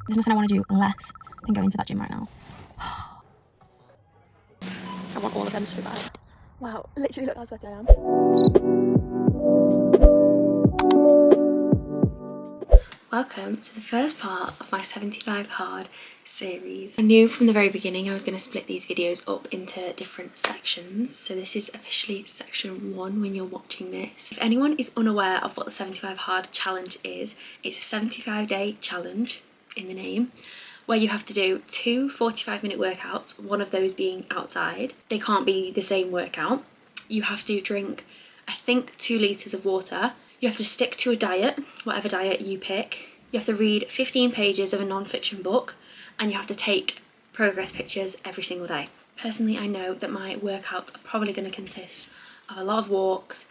There's nothing I want to do less than going to that gym right now. I want all of them so bad. Wow, literally look how sweaty I am. Welcome to the first part of my 75 Hard series. I knew from the very beginning I was going to split these videos up into different sections, so this is officially section 1 when you're watching this. If anyone is unaware of what the 75 Hard challenge is, it's a 75-day challenge in the name, where you have to do 2 45-minute workouts, one of those being outside. They can't be the same workout. You have to drink, I think, 2 litres of water. You have to stick to a diet, whatever diet you pick. You have to read 15 pages of a non-fiction book, and you have to take progress pictures every single day. Personally, I know that my workouts are probably going to consist of a lot of walks,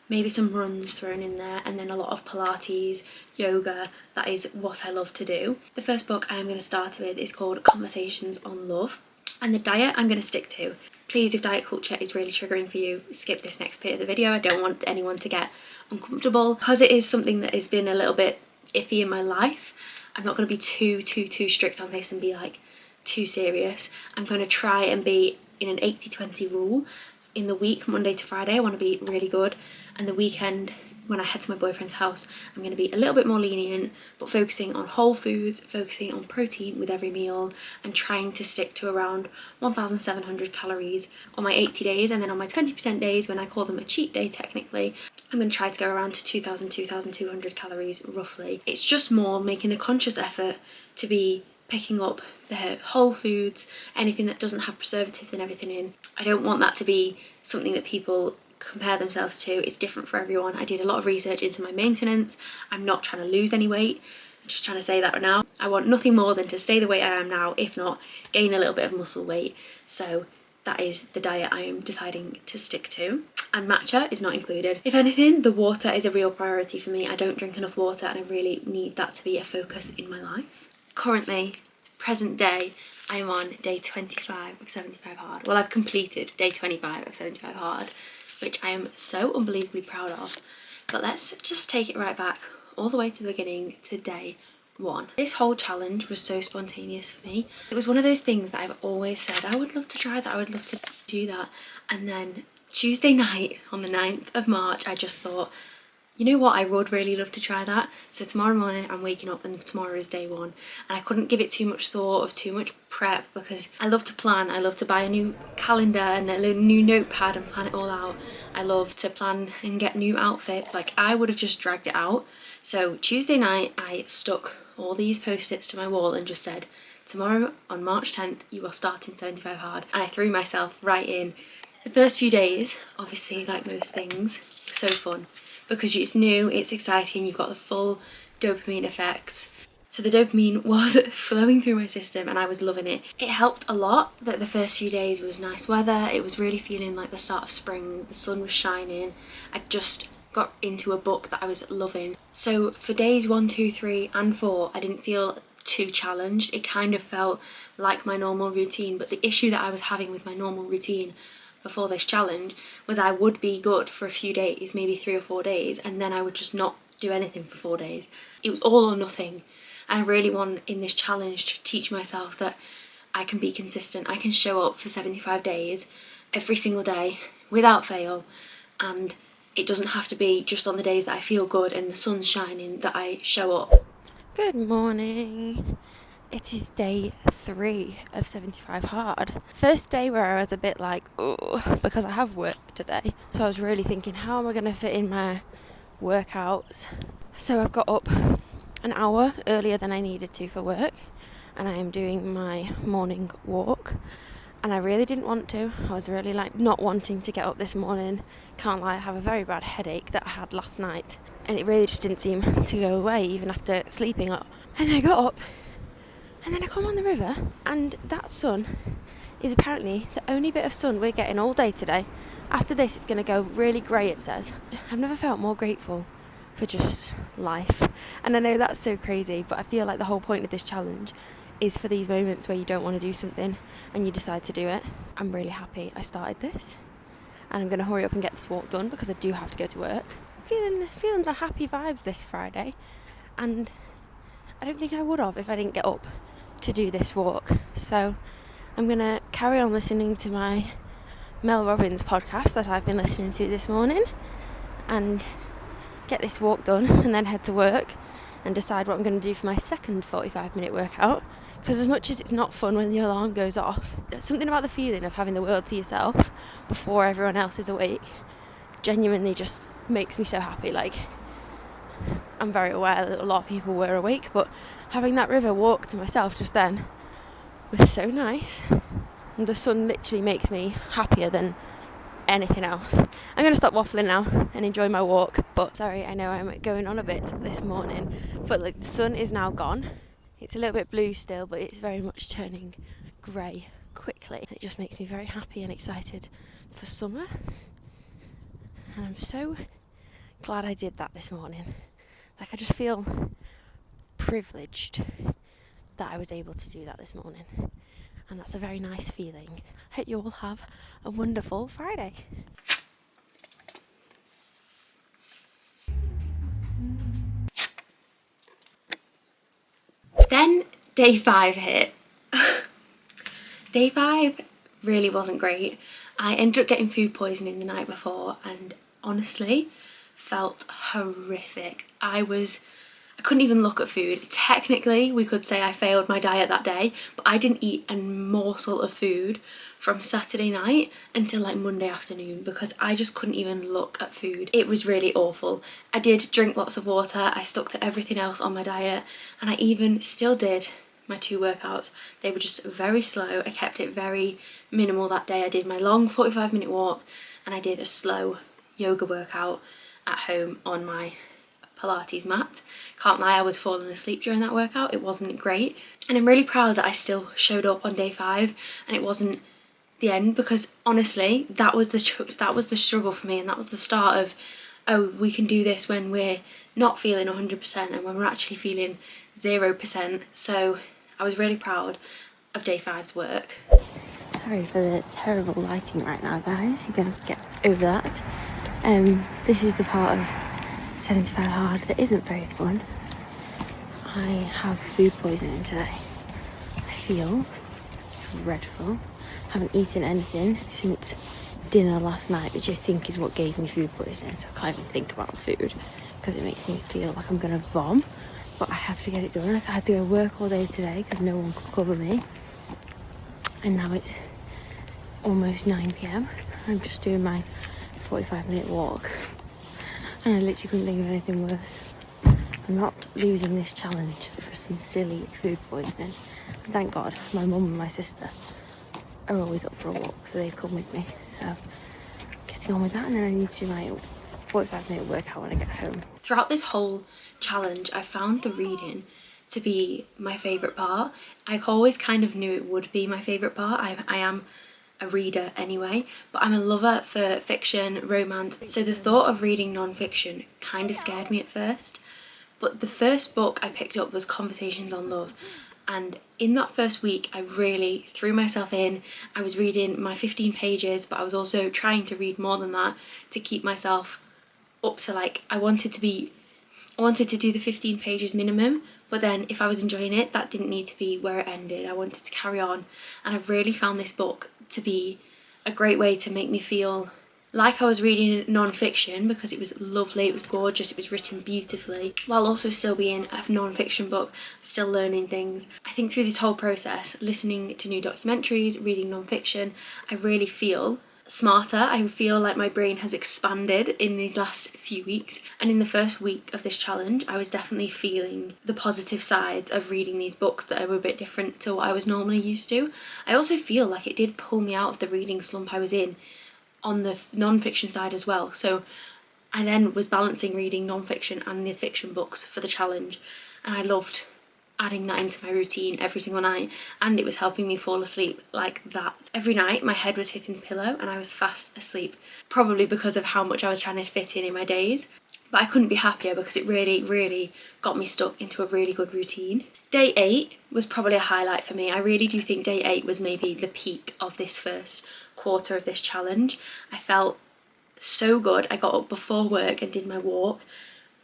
maybe some runs thrown in there, and then a lot of Pilates, yoga. That is what I love to do. The first book I am going to start with is called Conversations on Love, and the diet I'm going to stick to. Please, if diet culture is really triggering for you, skip this next bit of the video. I don't want anyone to get uncomfortable, because it is something that has been a little bit iffy in my life. I'm not going to be too strict on this and be like too serious. I'm going to try and be in an 80-20 rule. In the week, Monday to Friday, I want to be really good, and the weekend, when I head to my boyfriend's house, I'm going to be a little bit more lenient, but focusing on whole foods, focusing on protein with every meal, and trying to stick to around 1,700 calories on my 80 days, and then on my 20% days, when I call them a cheat day technically, I'm going to try to go around to 2,200 calories roughly. It's just more making a conscious effort to be picking up the whole foods, anything that doesn't have preservatives and everything in. I don't want that to be something that people compare themselves to. It's different for everyone. I did a lot of research into my maintenance. I'm not trying to lose any weight. I'm just trying to say that right now. I want nothing more than to stay the way I am now, if not gain a little bit of muscle weight. So that is the diet I am deciding to stick to. And matcha is not included. If anything, the water is a real priority for me. I don't drink enough water, and I really need that to be a focus in my life. Currently, present day, I am on day 25 of 75 Hard. Well, I've completed day 25 of 75 Hard, which I am so unbelievably proud of. But let's just take it right back all the way to the beginning, to day 1. This whole challenge was so spontaneous for me. It was one of those things that I've always said, I would love to try that, I would love to do that. And then Tuesday night on the 9th of March, I just thought, you know what, I would really love to try that. So tomorrow morning I'm waking up, and tomorrow is day 1. And I couldn't give it too much thought, of too much prep, because I love to plan. I love to buy a new calendar and a new notepad and plan it all out. I love to plan and get new outfits. Like, I would have just dragged it out. So Tuesday night I stuck all these post-its to my wall and just said, tomorrow on March 10th you are starting 75 Hard. And I threw myself right in. The first few days, obviously, like most things, were so fun, because it's new, it's exciting, you've got the full dopamine effects. So the dopamine was flowing through my system, and I was loving it. It helped a lot that the first few days was nice weather. It was really feeling like the start of spring. The sun was shining. I just got into a book that I was loving. So for days 1, 2, 3 and 4, I didn't feel too challenged. It kind of felt like my normal routine, but the issue that I was having with my normal routine before this challenge was I would be good for a few days, maybe 3 or 4 days, and then I would just not do anything for 4 days. It was all or nothing. I really want in this challenge to teach myself that I can be consistent. I can show up for 75 days every single day without fail, and it doesn't have to be just on the days that I feel good and the sun's shining that I show up. Good morning. It is day 3 of 75 Hard. First day where I was a bit like, oh, because I have work today. So I was really thinking, how am I going to fit in my workouts? So I've got up an hour earlier than I needed to for work, and I am doing my morning walk. And I really didn't want to. I was really like not wanting to get up this morning. Can't lie, I have a very bad headache that I had last night, and it really just didn't seem to go away even after sleeping up. And I got up, and then I come on the river, and that sun is apparently the only bit of sun we're getting all day today. After this it's going to go really grey, it says. I've never felt more grateful for just life. And I know that's so crazy, but I feel like the whole point of this challenge is for these moments where you don't want to do something and you decide to do it. I'm really happy I started this, and I'm going to hurry up and get this walk done because I do have to go to work. Feeling the happy vibes this Friday, and I don't think I would have if I didn't get up to do this walk. So I'm going to carry on listening to my Mel Robbins podcast that I've been listening to this morning and get this walk done and then head to work and decide what I'm going to do for my second 45-minute workout. Because as much as it's not fun when the alarm goes off, something about the feeling of having the world to yourself before everyone else is awake genuinely just makes me so happy. Like, I'm very aware that a lot of people were awake, but having that river walk to myself just then was so nice. And the sun literally makes me happier than anything else. I'm going to stop waffling now and enjoy my walk. But sorry, I know I'm going on a bit this morning, but like the sun is now gone. It's a little bit blue still, but it's very much turning grey quickly. It just makes me very happy and excited for summer. And I'm so glad I did that this morning. Like, I just feel privileged that I was able to do that this morning. And that's a very nice feeling. I hope you all have a wonderful Friday. Then day 5 hit. Day 5 really wasn't great. I ended up getting food poisoning the night before and honestly felt horrific. I couldn't even look at food. Technically, we could say I failed my diet that day, but I didn't eat a morsel of food from Saturday night until like Monday afternoon because I just couldn't even look at food. It was really awful. I did drink lots of water, I stuck to everything else on my diet, and I even still did my 2 workouts. They were just very slow. I kept it very minimal that day. I did my long 45-minute walk and I did a slow yoga workout at home on my Pilates mat. Can't lie, I was falling asleep during that workout. It wasn't great, and I'm really proud that I still showed up on day 5 and it wasn't the end, because honestly that was the struggle for me, and that was the start of, oh, we can do this when we're not feeling 100% and when we're actually feeling 0%. So I was really proud of day 5's work. Sorry for the terrible lighting right now, guys. You're gonna get over that. This is the part of 75 hard that isn't very fun. I have food poisoning today. I feel dreadful. Haven't eaten anything since dinner last night, which I think is what gave me food poisoning. So I can't even think about food because it makes me feel like I'm gonna vom. But I have to get it done. I had to go work all day today because no one could cover me. And now it's almost 9 p.m. I'm just doing my 45-minute walk. And I literally couldn't think of anything worse. I'm not losing this challenge for some silly food poisoning. And thank God, my mum and my sister are always up for a walk, so they've come with me. So getting on with that, and then I need to do my 45-minute workout when I get home. Throughout this whole challenge, I found the reading to be my favourite part. I always kind of knew it would be my favourite part. I am a reader anyway, but I'm a lover for fiction, romance, so the thought of reading non-fiction kind of scared me at first. But the first book I picked up was Conversations on Love, and in that first week I really threw myself in. I was reading my 15 pages, but I was also trying to read more than that to keep myself up to, like, I wanted to do the 15 pages minimum, but then if I was enjoying it, that didn't need to be where it ended. I wanted to carry on, and I really found this book to be a great way to make me feel like I was reading non-fiction, because it was lovely, it was gorgeous, it was written beautifully, while also still being a non-fiction book, still learning things. I think through this whole process, listening to new documentaries, reading non-fiction, I really feel smarter. I feel like my brain has expanded in these last few weeks, and in the first week of this challenge I was definitely feeling the positive sides of reading these books that are a bit different to what I was normally used to. I also feel like it did pull me out of the reading slump I was in on the non-fiction side as well, so I then was balancing reading non-fiction and the fiction books for the challenge, and I loved adding that into my routine every single night, and it was helping me fall asleep like that. Every night my head was hitting the pillow and I was fast asleep, probably because of how much I was trying to fit in my days, but I couldn't be happier because it really got me stuck into a really good routine. Day 8 was probably a highlight for me. I really do think day 8 was maybe the peak of this first quarter of this challenge. I felt so good. I got up before work and did my walk.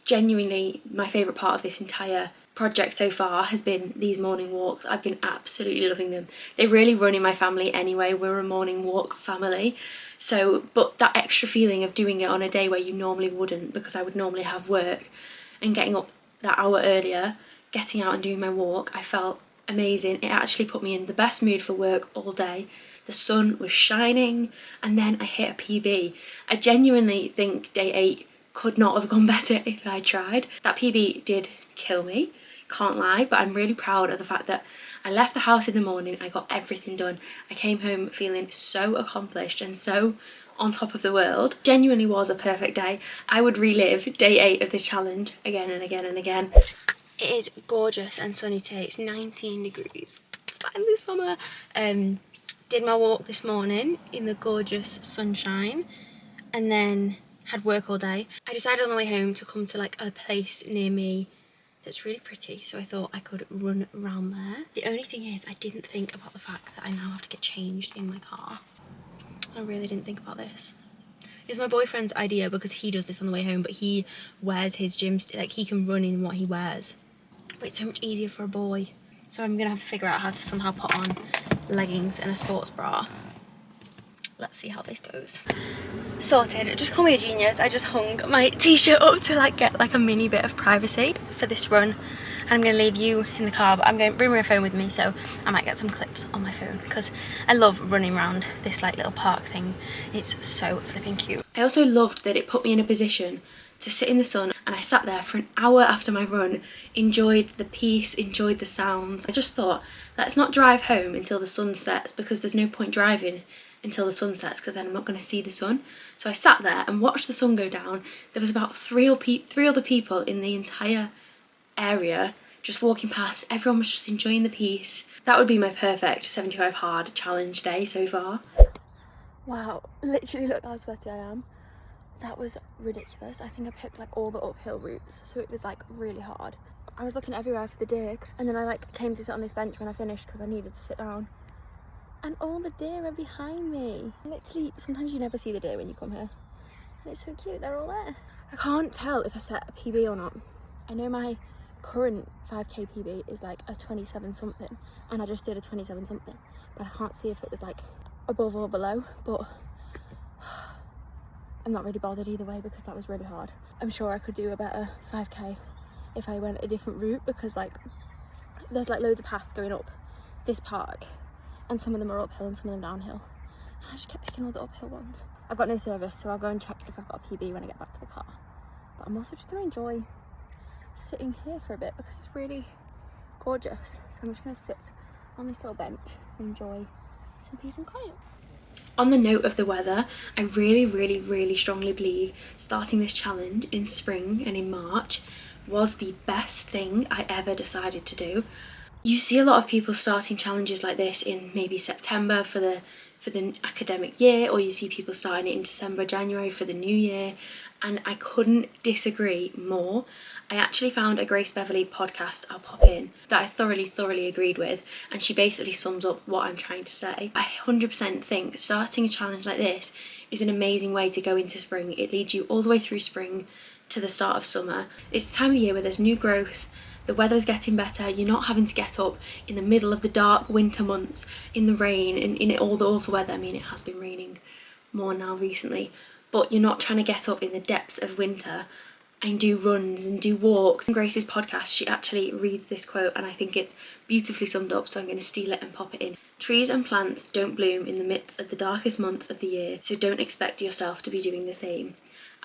Genuinely my favourite part of this entire project so far has been these morning walks. I've been absolutely loving them. They really run in my family anyway. We're a morning walk family. So, but that extra feeling of doing it on a day where you normally wouldn't, because I would normally have work, and getting up that hour earlier, getting out and doing my walk, I felt amazing. It actually put me in the best mood for work all day. The sun was shining, and then I hit a PB. I genuinely think day 8 could not have gone better if I tried. That PB did kill me, can't lie, but I'm really proud of the fact that I left the house in the morning, I got everything done. I came home feeling so accomplished and so on top of the world. Genuinely was a perfect day. I would relive day 8 of the challenge again and again and again. It is gorgeous and sunny today. It's 19 degrees. It's finally summer. Did my walk this morning in the gorgeous sunshine, and then had work all day. I decided on the way home to come to like a place near me that's really pretty, so I thought I could run around there. The only thing is, I didn't think about the fact that I now have to get changed in my car. I really didn't think about this. It's my boyfriend's idea because he does this on the way home, but he wears his gym, like he can run in what he wears. But it's so much easier for a boy. So I'm gonna have to figure out how to somehow put on leggings and a sports bra. Let's see how this goes. Sorted. Just call me a genius. I just hung my t-shirt up to like get like a mini bit of privacy for this run. And I'm going to leave you in the car, but I'm going to bring my phone with me, so I might get some clips on my phone because I love running around this like little park thing. It's so flipping cute. I also loved that it put me in a position to sit in the sun, and I sat there for an hour after my run, enjoyed the peace, enjoyed the sounds. I just thought, let's not drive home until the sun sets, because there's no point driving until the sun sets, because then I'm not going to see the sun. So I sat there and watched the sun go down. There was about three other people in the entire area just walking past. Everyone was just enjoying the peace. That would be my perfect 75 hard challenge day so far. Wow, literally look how sweaty I am. That was ridiculous. I think I picked like all the uphill routes, so it was like really hard. I was looking everywhere for the deer, and then I like came to sit on this bench when I finished because I needed to sit down. And all the deer are behind me. Literally, sometimes you never see the deer when you come here. And it's so cute, they're all there. I can't tell if I set a PB or not. I know my current 5k PB is like a 27 something, and I just did a 27 something. But I can't see if it was like above or below, but I'm not really bothered either way because that was really hard. I'm sure I could do a better 5k if I went a different route, because like there's like loads of paths going up this park, and some of them are uphill and some of them downhill. And I just kept picking all the uphill ones. I've got no service, so I'll go and check if I've got a PB when I get back to the car. But I'm also just going to enjoy sitting here for a bit because it's really gorgeous. So I'm just going to sit on this little bench and enjoy some peace and quiet. On the note of the weather, I really strongly believe starting this challenge in spring and in March was the best thing I ever decided to do. You see a lot of people starting challenges like this in maybe September for the academic year, or you see people starting it in December, January for the new year, and I couldn't disagree more. I actually found a Grace Beverley podcast I'll pop in that I thoroughly agreed with, and she basically sums up what I'm trying to say. I 100% think starting a challenge like this is an amazing way to go into spring. It leads you all the way through spring to the start of summer. It's the time of year where there's new growth, the weather's getting better, you're not having to get up in the middle of the dark winter months in the rain and in all the awful weather. I mean, it has been raining more now recently, but you're not trying to get up in the depths of winter and do runs and do walks. In Grace's podcast, she actually reads this quote, and I think it's beautifully summed up, so I'm going to steal it and pop it in. Trees and plants don't bloom in the midst of the darkest months of the year, so don't expect yourself to be doing the same.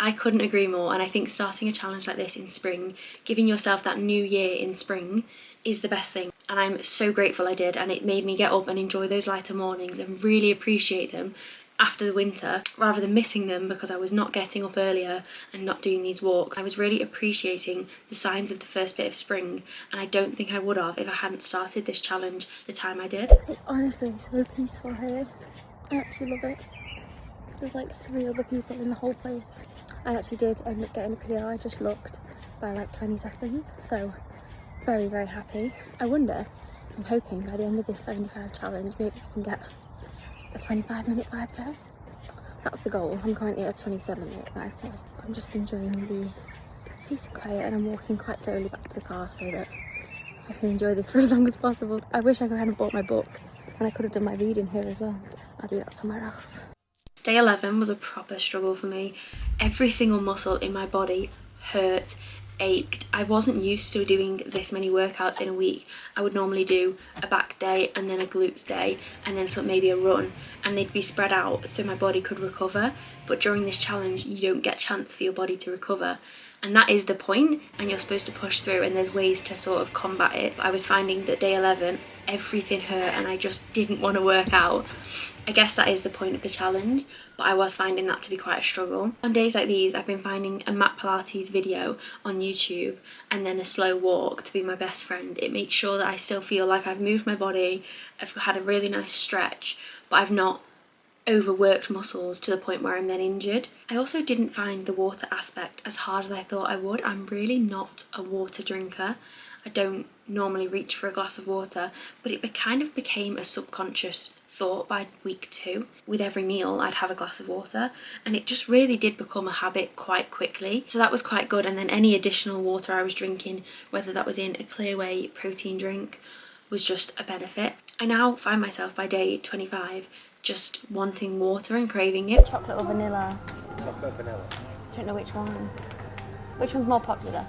I couldn't agree more, and I think starting a challenge like this in spring, giving yourself that new year in spring, is the best thing. And I'm so grateful I did, and it made me get up and enjoy those lighter mornings and really appreciate them after the winter, rather than missing them because I was not getting up earlier and not doing these walks. I was really appreciating the signs of the first bit of spring, and I don't think I would have if I hadn't started this challenge the time I did. It's honestly so peaceful here. I actually love it. There's like 3 other people in the whole place. I actually did end up getting a PO. I just looked by like 20 seconds, so very happy. I wonder, I'm hoping by the end of this 75 challenge maybe we can get a 25-minute 5k. That's the goal. I'm currently at a 27-minute 5k, but I'm just enjoying the peace and quiet, and I'm walking quite slowly back to the car so that I can enjoy this for as long as possible. I wish I hadn't bought my book and I could have done my reading here as well. I'll do that somewhere else. Day 11 was a proper struggle for me. Every single muscle in my body hurt, ached. I wasn't used to doing this many workouts in a week. I would normally do a back day and then a glutes day and then maybe a run, and they'd be spread out so my body could recover. But during this challenge you don't get a chance for your body to recover, and that is the point, and you're supposed to push through, and there's ways to sort of combat it. But I was finding that day 11 everything hurt and I just didn't want to work out. I guess that is the point of the challenge, but I was finding that to be quite a struggle. On days like these I've been finding a mat Pilates video on YouTube and then a slow walk to be my best friend. It makes sure that I still feel like I've moved my body, I've had a really nice stretch, but I've not overworked muscles to the point where I'm then injured. I also didn't find the water aspect as hard as I thought I would. I'm really not a water drinker. I don't normally reach for a glass of water, but it kind of became a subconscious thought by week 2. With every meal I'd have a glass of water, and it just really did become a habit quite quickly. So that was quite good, and then any additional water I was drinking, whether that was in a clear whey protein drink, was just a benefit. I now find myself by day 25 just wanting water and craving it. Chocolate or vanilla? Chocolate vanilla. Don't know which one. Which one's more popular?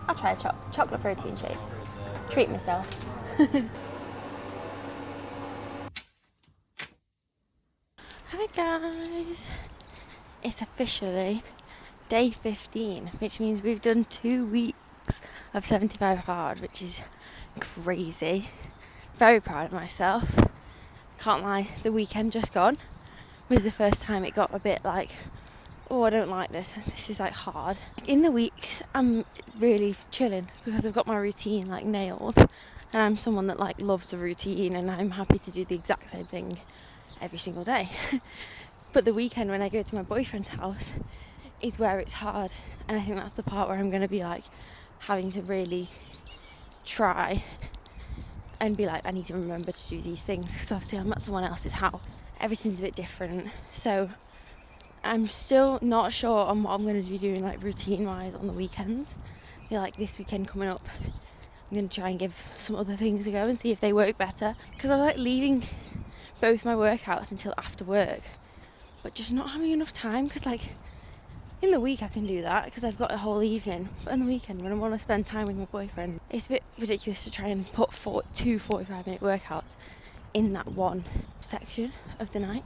I'll try a chocolate protein shake. Treat myself. Hi guys! It's officially day 15, which means we've done 2 weeks of 75 hard, which is crazy. Very proud of myself. Can't lie, the weekend just gone was the first time it got a bit like, oh, I don't like this. This is like hard. In the weeks, I'm really chilling because I've got my routine like nailed, and I'm someone that like loves the routine, and I'm happy to do the exact same thing every single day. But the weekend when I go to my boyfriend's house is where it's hard, and I think that's the part where I'm going to be like having to really try and be like, I need to remember to do these things, because obviously I'm at someone else's house. Everything's a bit different, so I'm still not sure on what I'm going to be doing like routine wise on the weekends. I feel like this weekend coming up I'm going to try and give some other things a go and see if they work better, because I was like leaving both my workouts until after work, but just not having enough time, because like in the week I can do that because I've got a whole evening, but on the weekend when I want to spend time with my boyfriend, it's a bit ridiculous to try and put 2 45-minute workouts in that one section of the night.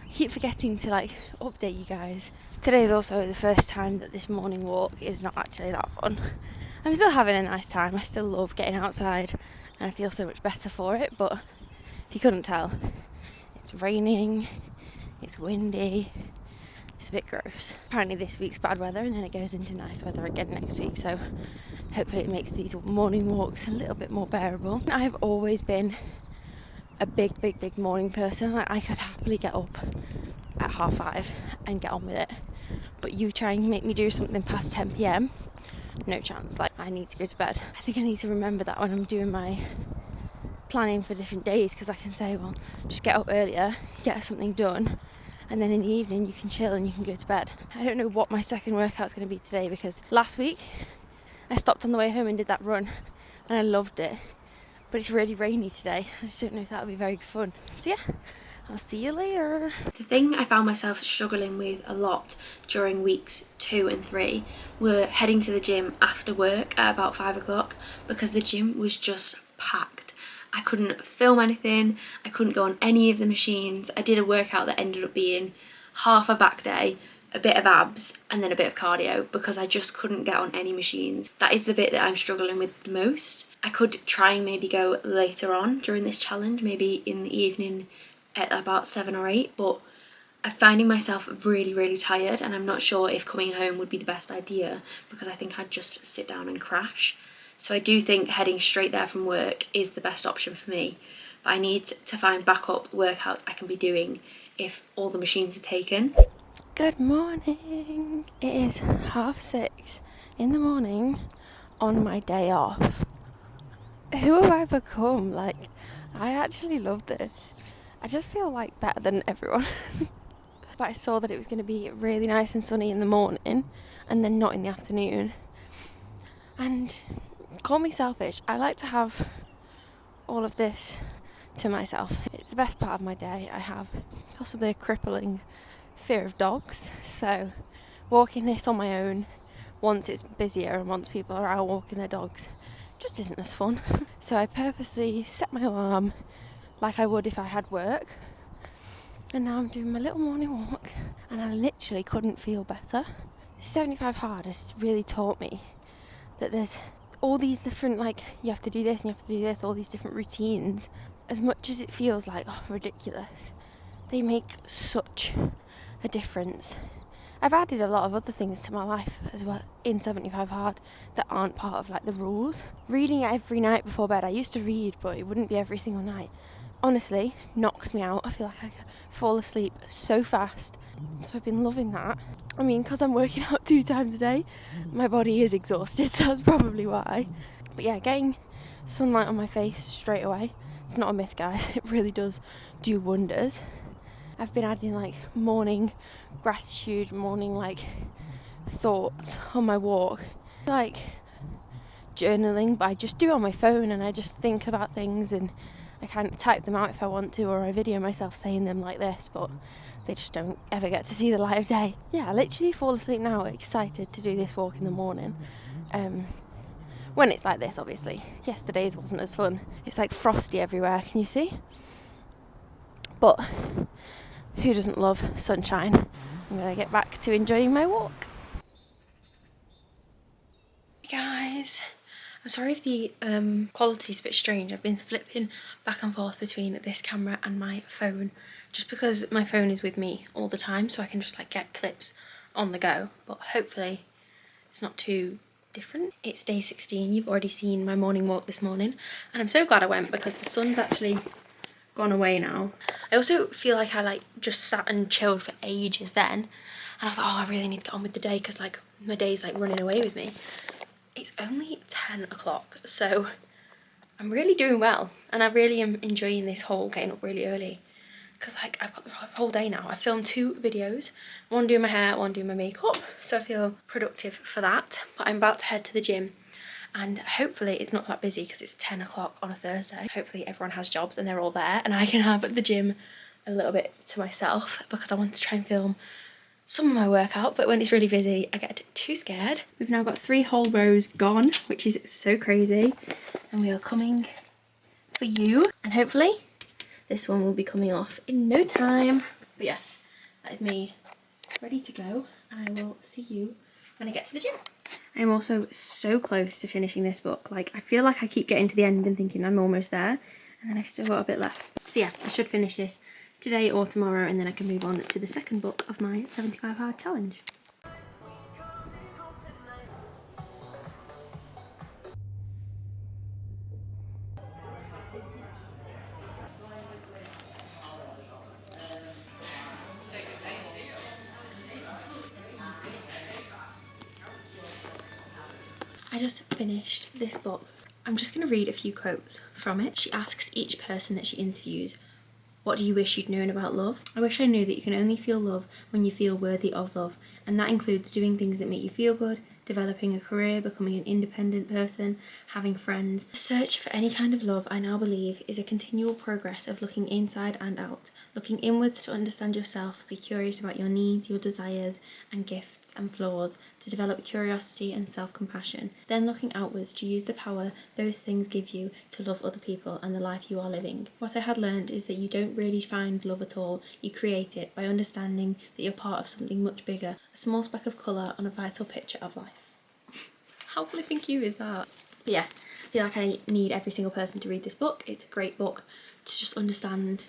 I keep forgetting to like update you guys. Today is also the first time that this morning walk is not actually that fun. I'm still having a nice time. I still love getting outside and I feel so much better for it, but if you couldn't tell, it's raining, it's windy, it's a bit gross. Apparently this week's bad weather and then it goes into nice weather again next week, so hopefully it makes these morning walks a little bit more bearable. I have always been a big morning person. Like I could happily get up at 5:30 and get on with it, but you try and make me do something past 10 p.m, no chance. Like I need to go to bed. I think I need to remember that when I'm doing my planning for different days, because I can say, well, just get up earlier, get something done, and then in the evening you can chill and you can go to bed. I don't know what my second workout's going to be today, because last week I stopped on the way home and did that run and I loved it, but it's really rainy today. I just don't know if that'll be very fun. So yeah, I'll see you later. The thing I found myself struggling with a lot during weeks 2 and 3 were heading to the gym after work at about 5 o'clock, because the gym was just packed. I couldn't film anything, I couldn't go on any of the machines. I did a workout that ended up being half a back day, a bit of abs, and then a bit of cardio, because I just couldn't get on any machines. That is the bit that I'm struggling with the most. I could try and maybe go later on during this challenge, maybe in the evening at about 7 or 8, but I'm finding myself really tired, and I'm not sure if coming home would be the best idea, because I think I'd just sit down and crash. So I do think heading straight there from work is the best option for me, but I need to find backup workouts I can be doing if all the machines are taken. Good morning. It is 6:30 in the morning on my day off. Who have I become? Like, I actually love this. I just feel like better than everyone. But I saw that it was going to be really nice and sunny in the morning and then not in the afternoon. And Call me selfish. I like to have all of this to myself. It's the best part of my day. I have possibly a crippling fear of dogs, so walking this on my own, once it's busier and once people are out walking their dogs, just isn't as fun. So I purposely set my alarm like I would if I had work, and now I'm doing my little morning walk, and I literally couldn't feel better. 75 Hard has really taught me that there's all these different, like, you have to do this and you have to do this, all these different routines. As much as it feels like ridiculous, they make such a difference. I've added a lot of other things to my life as well in 75 Hard that aren't part of like the rules. Reading every night before bed. I used to read, but it wouldn't be every single night. Honestly, knocks me out. I feel like I could fall asleep so fast. So I've been loving that. I mean, because I'm working out 2 times a day, my body is exhausted, so that's probably why. But yeah, getting sunlight on my face straight away, it's not a myth, guys. It really does do wonders. I've been adding like morning gratitude, morning like thoughts on my walk. Like journaling, but I just do it on my phone and I just think about things and I kind of type them out if I want to, or I video myself saying them like this, but they just don't ever get to see the light of day. Yeah, I literally fall asleep now excited to do this walk in the morning. When it's like this, obviously. Yesterday's wasn't as fun. It's like frosty everywhere, can you see? But who doesn't love sunshine? I'm going to get back to enjoying my walk. Hey guys, I'm sorry if the quality's a bit strange. I've been flipping back and forth between this camera and my phone just because my phone is with me all the time, so I can just like get clips on the go, but hopefully it's not too different. It's day 16. You've already seen my morning walk this morning, and I'm so glad I went because the sun's actually gone away now. I also feel like I like just sat and chilled for ages then, and I was like, oh, I really need to get on with the day because like my day's like running away with me. It's only 10 o'clock, so I'm really doing well, and I really am enjoying this whole getting up really early because like I've got the whole day now. I filmed 2 videos, one doing my hair, one doing my makeup, so I feel productive for that. But I'm about to head to the gym, and hopefully it's not that busy because it's 10 o'clock on a Thursday. Hopefully everyone has jobs and they're all there and I can have the gym a little bit to myself because I want to try and film some of my workout, but when it's really busy I get too scared. We've now got 3 whole rows gone, which is so crazy, and we are coming for you, and hopefully this one will be coming off in no time. But yes, that is me ready to go, and I will see you when I get to the gym. I'm also so close to finishing this book. Like, I feel like I keep getting to the end and thinking I'm almost there, and then I've still got a bit left. So yeah, I should finish this today or tomorrow, and then I can move on to the second book of my 75 Hard challenge. I just finished this book. I'm just going to read a few quotes from it. She asks each person that she interviews, what do you wish you'd known about love? I wish I knew that you can only feel love when you feel worthy of love, and that includes doing things that make you feel good, developing a career, becoming an independent person, having friends. The search for any kind of love, I now believe, is a continual progress of looking inside and out, looking inwards to understand yourself, be curious about your needs, your desires and gifts and flaws, to develop curiosity and self-compassion, then looking outwards to use the power those things give you to love other people and the life you are living. What I had learned is that you don't really find love at all, you create it by understanding that you're part of something much bigger, a small speck of colour on a vital picture of life. How flipping cute is that? But yeah, I feel like I need every single person to read this book. It's a great book to just understand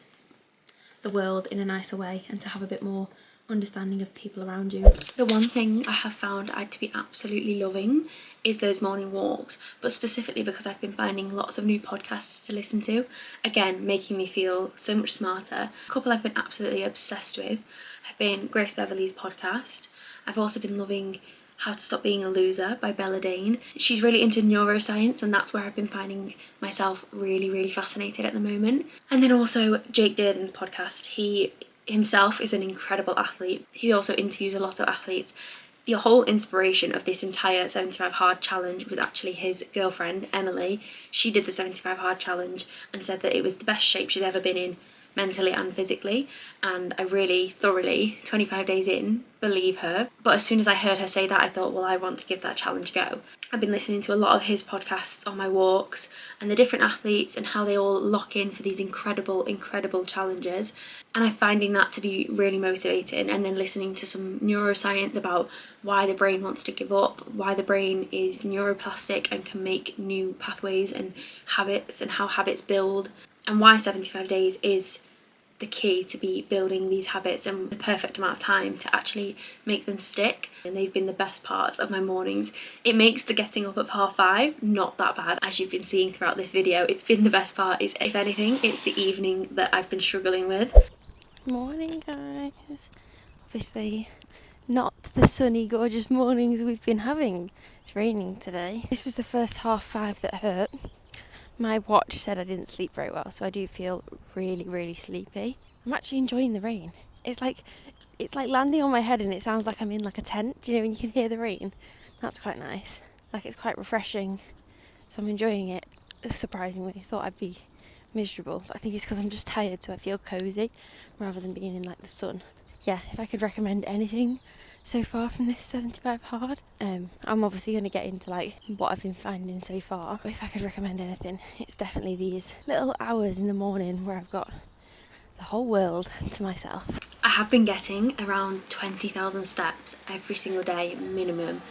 the world in a nicer way and to have a bit more understanding of people around you. The one thing I have found to be absolutely loving is those morning walks, but specifically because I've been finding lots of new podcasts to listen to, again making me feel so much smarter. A couple I've been absolutely obsessed with have been Grace Beverley's podcast. I've also been loving How to Stop Being a Loser by Beverley. She's really into neuroscience, and that's where I've been finding myself really fascinated at the moment. And then also Jake Dearden's podcast. He himself is an incredible athlete. He also interviews a lot of athletes The whole inspiration of this entire 75 hard challenge was actually his girlfriend, Emily. She did the 75 hard challenge and said that it was the best shape she's ever been in, mentally and physically, and I really thoroughly, 25 days in, believe her. But as soon as I heard her say that, I thought, well, I want to give that challenge a go. I've been listening to a lot of his podcasts on my walks, and the different athletes and how they all lock in for these incredible challenges, and I'm finding that to be really motivating. And then listening to some neuroscience about why the brain wants to give up, why the brain is neuroplastic and can make new pathways and habits, and how habits build, and why 75 days is the key to be building these habits and the perfect amount of time to actually make them stick. And they've been the best parts of my mornings. It makes the getting up at 5:30 not that bad, as you've been seeing throughout this video. It's been the best part. If anything, it's the evening that I've been struggling with. Morning, guys. Obviously not the sunny gorgeous mornings we've been having. It's raining today. This was the first 5:30 that hurt. My watch said I didn't sleep very well, so I do feel really sleepy. I'm actually enjoying the rain. It's like landing on my head and it sounds like I'm in like a tent, you know, when you can hear the rain. That's quite nice. Like, it's quite refreshing, so I'm enjoying it, surprisingly. I thought I'd be miserable, but I think it's because I'm just tired, so I feel cosy rather than being in like the sun. Yeah, if I could recommend anything so far from this 75 hard, I'm obviously going to get into like what I've been finding so far, but if I could recommend anything, it's definitely these little hours in the morning where I've got the whole world to myself. I have been getting around 20,000 steps every single day minimum.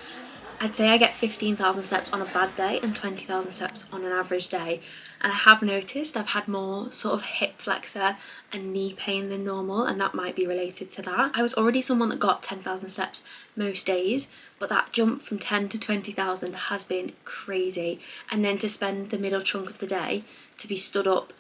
I'd say I get 15,000 steps on a bad day and 20,000 steps on an average day. And I have noticed I've had more sort of hip flexor and knee pain than normal, and that might be related to that. I was already someone that got 10,000 steps most days, but that jump from 10 to 20,000 has been crazy. And then to spend the middle chunk of the day to be stood up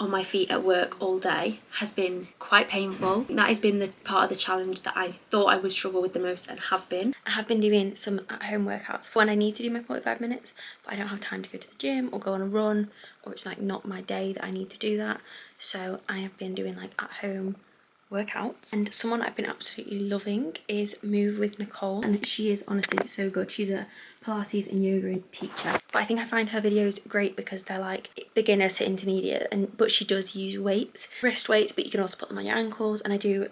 on my feet at work all day has been quite painful. That has been the part of the challenge that I thought I would struggle with the most, and have been. I have been doing some at-home workouts when I need to do my 45 minutes, but I don't have time to go to the gym or go on a run, or it's like not my day that I need to do that. So I have been doing like at-home workouts, and someone I've been absolutely loving is Move with Nicole, and she is honestly so good. She's a Pilates and yoga teacher, but I think I find her videos great because they're like beginner to intermediate, but she does use weights, wrist weights, but you can also put them on your ankles. And I do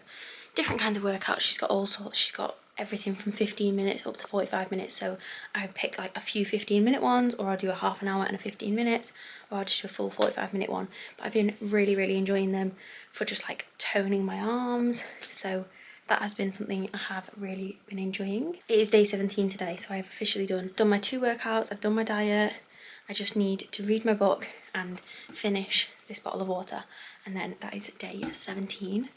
different kinds of workouts. She's got all sorts. She's got everything from 15 minutes up to 45 minutes, so I pick like a few 15-minute ones, or I'll do a half an hour and a 15 minutes, or I'll just do a full 45-minute one. But I've been really enjoying them for just like toning my arms, so that has been something I have really been enjoying. It is day 17 today, so I have officially done my 2 workouts, I've done my diet. I just need to read my book and finish this bottle of water, and then that is day 17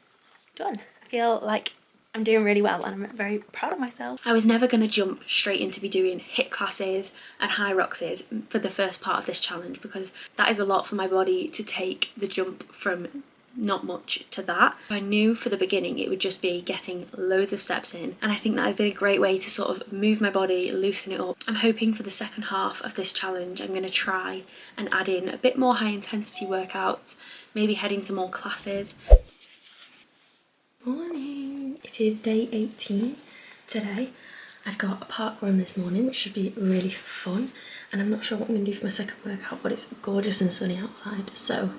done. I feel like I'm doing really well, and I'm very proud of myself. I was never going to jump straight into be doing HIIT classes and high roxes for the first part of this challenge, because that is a lot for my body to take the jump from not much to that. I knew for the beginning it would just be getting loads of steps in, and I think that has been a great way to sort of move my body, loosen it up. I'm hoping for the second half of this challenge I'm going to try and add in a bit more high intensity workouts, maybe heading to more classes. Morning! It is day 18 today. I've got a park run this morning, which should be really fun, and I'm not sure what I'm going to do for my second workout, but it's gorgeous and sunny outside, so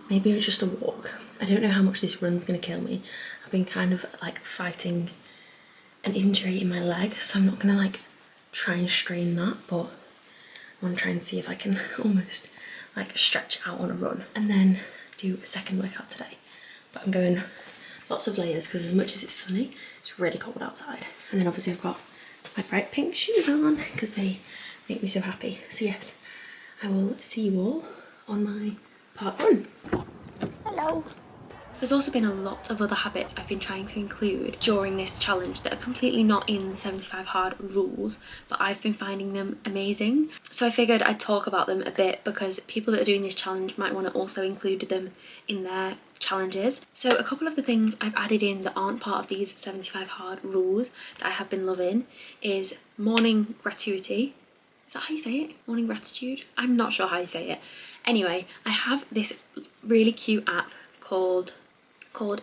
maybe it's just a walk. I don't know how much this run's going to kill me. I've been kind of like fighting an injury in my leg, so I'm not going to like try and strain that, but I want to try and see if I can almost like stretch out on a run and then do a second workout today. But I'm going lots of layers because as much as it's sunny, it's really cold outside. And then obviously I've got my bright pink shoes on because they make me so happy. So yes, I will see you all on my park run. Hello. There's also been a lot of other habits I've been trying to include during this challenge that are completely not in the 75 hard rules, but I've been finding them amazing. So I figured I'd talk about them a bit because people that are doing this challenge might want to also include them in their challenges. So a couple of the things I've added in that aren't part of these 75 hard rules that I have been loving is morning gratuity. Is that how you say it? Morning gratitude? I'm not sure how you say it. Anyway, I have this really cute app called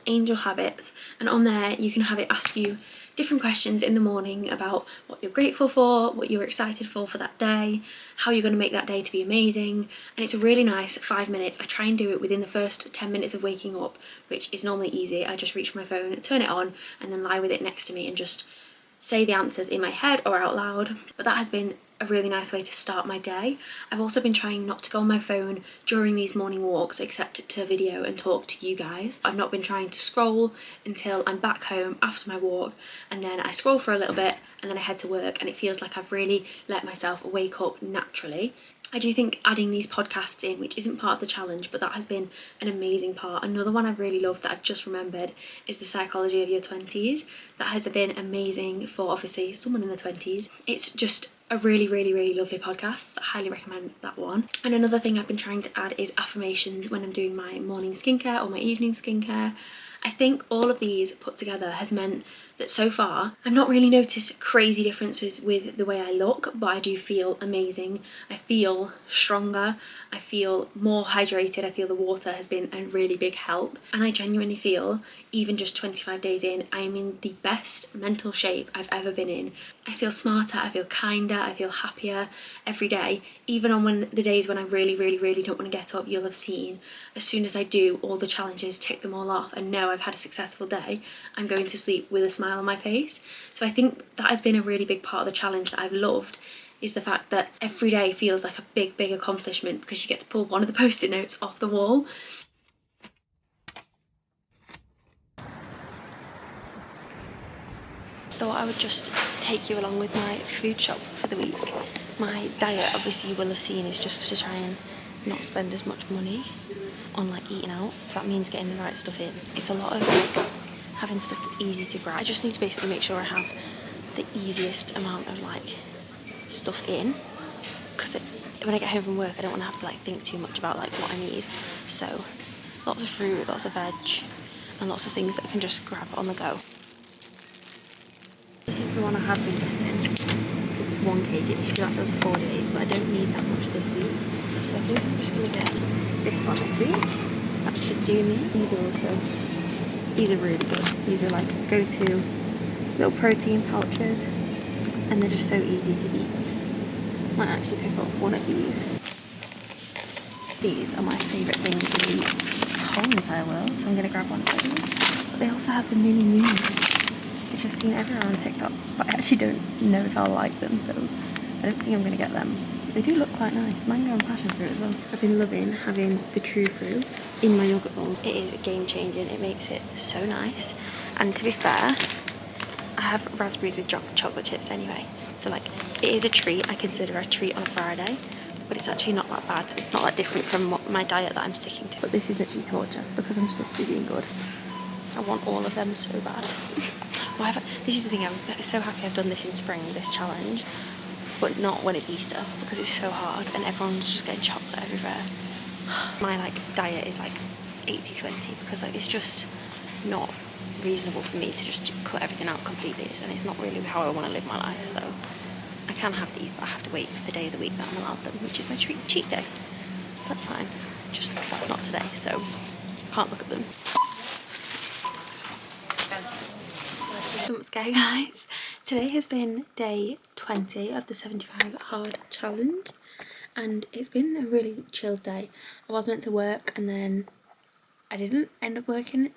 Angel Habits, and on there you can have it ask you different questions in the morning about what you're grateful for, what you're excited for that day, how you're going to make that day to be amazing. And it's a really nice 5 minutes. I try and do it within the first 10 minutes of waking up, which is normally easy. I just reach for my phone, turn it on, and then lie with it next to me and just say the answers in my head or out loud. But that has been a really nice way to start my day. I've also been trying not to go on my phone during these morning walks except to video and talk to you guys. I've not been trying to scroll until I'm back home after my walk, and then I scroll for a little bit and then I head to work, and it feels like I've really let myself wake up naturally. I do think adding these podcasts in, which isn't part of the challenge, but that has been an amazing part. Another one I really love that I've just remembered is the psychology of your 20s. That has been amazing for obviously someone in the 20s. It's just a really, really, really lovely podcast. I highly recommend that one. And another thing I've been trying to add is affirmations when I'm doing my morning skincare or my evening skincare. I think all of these put together has meant that so far I've not really noticed crazy differences with the way I look, but I do feel amazing. I feel stronger, I feel more hydrated, I feel the water has been a really big help, and I genuinely feel, even just 25 days in, I am in the best mental shape I've ever been in. I feel smarter, I feel kinder, I feel happier every day. Even on the days when I really, really, really don't want to get up, you'll have seen, as soon as I do all the challenges, tick them all off and know I've had a successful day, I'm going to sleep with a smile on my face. So I think that has been a really big part of the challenge that I've loved, is the fact that every day feels like a big, big accomplishment because you get to pull one of the post-it notes off the wall. Thought I would just take you along with my food shop for the week. My diet, obviously you will have seen, is just to try and not spend as much money on like eating out, so that means getting the right stuff in. It's a lot of like having stuff that's easy to grab. I just need to basically make sure I have the easiest amount of like stuff in, because when I get home from work I don't want to have to like think too much about like what I need. So lots of fruit, lots of veg, and lots of things that I can just grab on the go. This is the one I have been getting because it's 1 kg. You see that does 4 days, but I don't need that much this week, so I think I'm just going to get this one this week. That should do me. These are really good. These are like go-to little protein pouches, and they're just so easy to eat. Might actually pick up one of these. These are my favourite things in the whole entire world, so I'm going to grab one of those. But they also have the mini moons, which I've seen everywhere on TikTok, but I actually don't know if I'll like them, so I don't think I'm going to get them. They do look quite nice. Mango and passion fruit as well. I've been loving having the true fruit in my yogurt bowl. It is game changing. It makes it so nice. And to be fair, I have raspberries with chocolate chips anyway. So like, it is a treat. I consider a treat on a Friday, but it's actually not that bad. It's not that different from my diet that I'm sticking to. But this is actually torture because I'm supposed to be being good. I want all of them so bad. This is the thing, I'm so happy I've done this in spring, this challenge, but not when it's Easter, because it's so hard and everyone's just getting chocolate everywhere. My like diet is like 80-20 because like it's just not reasonable for me to just cut everything out completely, and it's not really how I want to live my life. So I can have these, but I have to wait for the day of the week that I'm allowed them, which is my cheat day. So that's fine. Just that's not today, so can't look at them. Jump scare, guys. Today has been day 20 of the 75 hard challenge, and it's been a really chill day. I was meant to work and then I didn't end up working,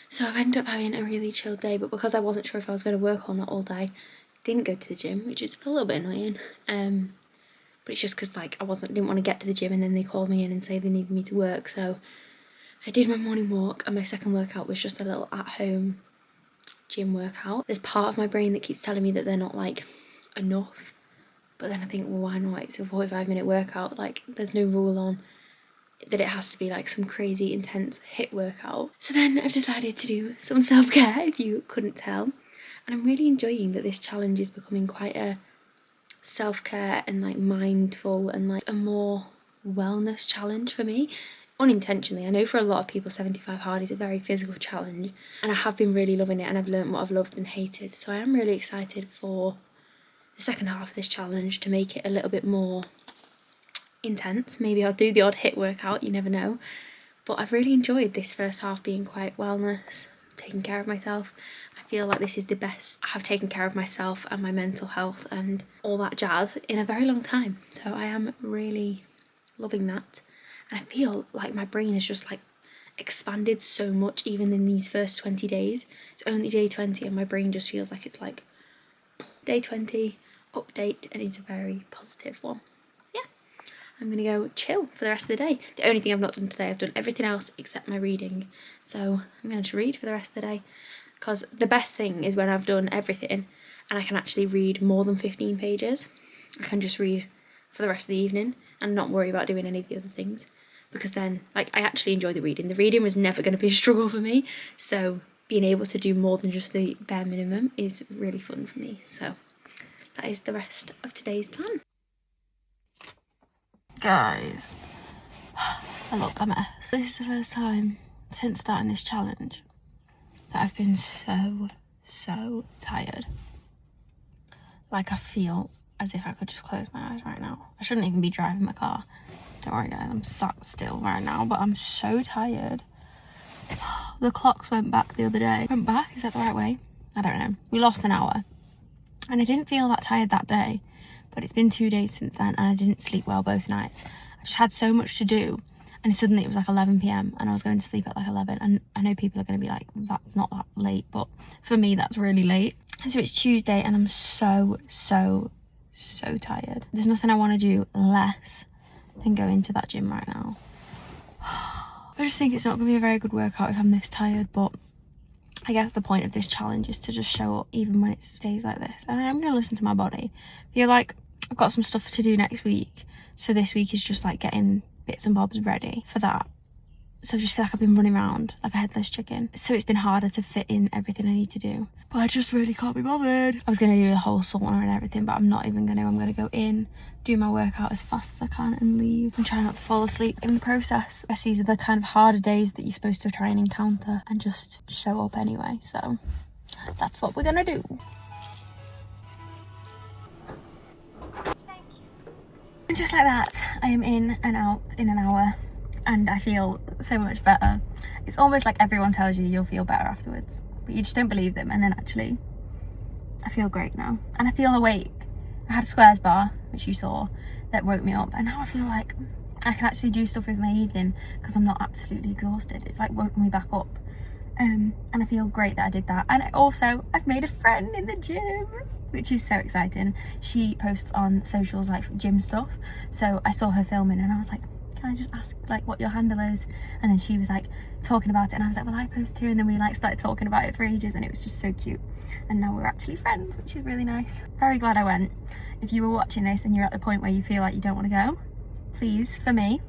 so I've ended up having a really chill day, but because I wasn't sure if I was going to work or not all day, didn't go to the gym, which is a little bit annoying. But it's just because like I didn't want to get to the gym and then they called me in and say they needed me to work, so I did my morning walk, and my second workout was just a little at-home gym workout. There's part of my brain that keeps telling me that they're not like enough, but then I think, well, why not? It's a 45-minute workout. Like, there's no rule on that it has to be like some crazy intense HIIT workout. So then I've decided to do some self-care, if you couldn't tell, and I'm really enjoying that this challenge is becoming quite a self-care and like mindful and like a more wellness challenge for me. Unintentionally. I know for a lot of people 75 hard is a very physical challenge, and I have been really loving it, and I've learned what I've loved and hated, so I am really excited for the second half of this challenge to make it a little bit more intense. Maybe I'll do the odd HIIT workout, you never know, but I've really enjoyed this first half being quite wellness, taking care of myself. I feel like this is the best I have taken care of myself and my mental health and all that jazz in a very long time. So I am really loving that. And I feel like my brain is just like expanded so much even in these first 20 days. It's only day 20 and my brain just feels like it's like day 20, update, and it's a very positive one. So yeah, I'm gonna go chill for the rest of the day. The only thing I've not done today, I've done everything else except my reading. So I'm gonna just read for the rest of the day, because the best thing is when I've done everything and I can actually read more than 15 pages. I can just read for the rest of the evening and not worry about doing any of the other things, because then like I actually enjoy the reading. The reading was never going to be a struggle for me, so being able to do more than just the bare minimum is really fun for me. So that is the rest of today's plan. Guys, I look a mess. This is the first time since starting this challenge that I've been so tired. Like I feel as if I could just close my eyes right now. I shouldn't even be driving my car. Don't worry guys, I'm sat still right now, but I'm so tired. The clocks went back the other day. Went back? Is that the right way? I don't know. We lost an hour. And I didn't feel that tired that day, but it's been 2 days since then and I didn't sleep well both nights. I just had so much to do, and suddenly it was like 11 p.m. and I was going to sleep at like 11, and I know people are going to be like, that's not that late, but for me that's really late. So it's Tuesday and I'm so tired. There's nothing I want to do less than go into that gym right now. I just think it's not going to be a very good workout if I'm this tired, but I guess the point of this challenge is to just show up even when it's days like this. And I'm going to listen to my body. I feel like I've got some stuff to do next week, so this week is just like getting bits and bobs ready for that. So I just feel like I've been running around like a headless chicken, so it's been harder to fit in everything I need to do, but I just really can't be bothered. I was going to do the whole sauna and everything, but I'm not even going to. I'm going to go in, do my workout as fast as I can and leave, and try not to fall asleep in the process. I see these are the kind of harder days that you're supposed to try and encounter and just show up anyway, so that's what we're going to do. And just like that, I am in and out in an hour, and I feel so much better. It's almost like everyone tells you you'll feel better afterwards, but you just don't believe them, and then actually I feel great now and I feel awake. I had a squares bar, which you saw, that woke me up, and now I feel like I can actually do stuff with my evening because I'm not absolutely exhausted. It's like woken me back up, and I feel great that I did that. And I've made a friend in the gym, which is so exciting. She posts on socials like gym stuff, so I saw her filming and I was like, can I just ask like what your handle is? And then she was like talking about it and I was like, well, I post too. And then we like started talking about it for ages and it was just so cute, and now we're actually friends, which is really nice. Very glad I went. If you were watching this and you're at the point where you feel like you don't want to go, please, for me,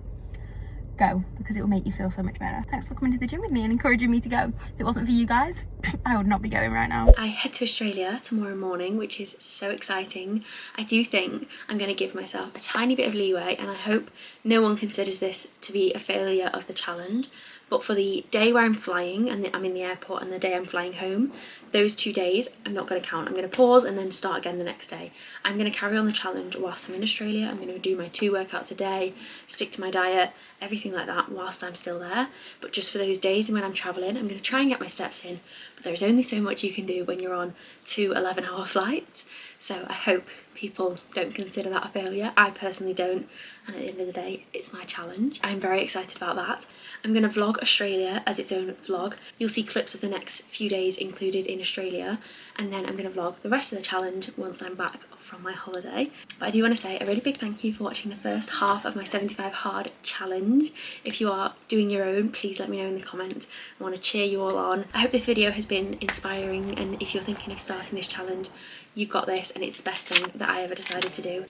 go, because it will make you feel so much better. Thanks for coming to the gym with me and encouraging me to go. If it wasn't for you guys, I would not be going right now. I head to Australia tomorrow morning, which is so exciting. I do think I'm going to give myself a tiny bit of leeway, and I hope no one considers this to be a failure of the challenge. But for the day where I'm flying and I'm in the airport and the day I'm flying home, those 2 days I'm not going to count. I'm going to pause and then start again the next day. I'm going to carry on the challenge whilst I'm in Australia. I'm going to do my 2 workouts a day, stick to my diet, everything like that whilst I'm still there. But just for those days and when I'm travelling, I'm going to try and get my steps in. But there's only so much you can do when you're on 2 11-hour flights. So I hope people don't consider that a failure. I personally don't, and at the end of the day it's my challenge. I'm very excited about that. I'm going to vlog Australia as its own vlog. You'll see clips of the next few days included in Australia, and then I'm going to vlog the rest of the challenge once I'm back from my holiday. But I do want to say a really big thank you for watching the first half of my 75 hard challenge. If you are doing your own, please let me know in the comments. I want to cheer you all on. I hope this video has been inspiring, and if you're thinking of starting this challenge, you've got this and it's the best thing that I ever decided to do.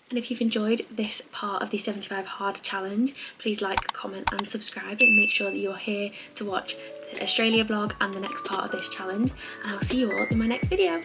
And if you've enjoyed this part of the 75 hard challenge, please like, comment and subscribe, and make sure that you're here to watch the Australia vlog and the next part of this challenge, and I'll see you all in my next video.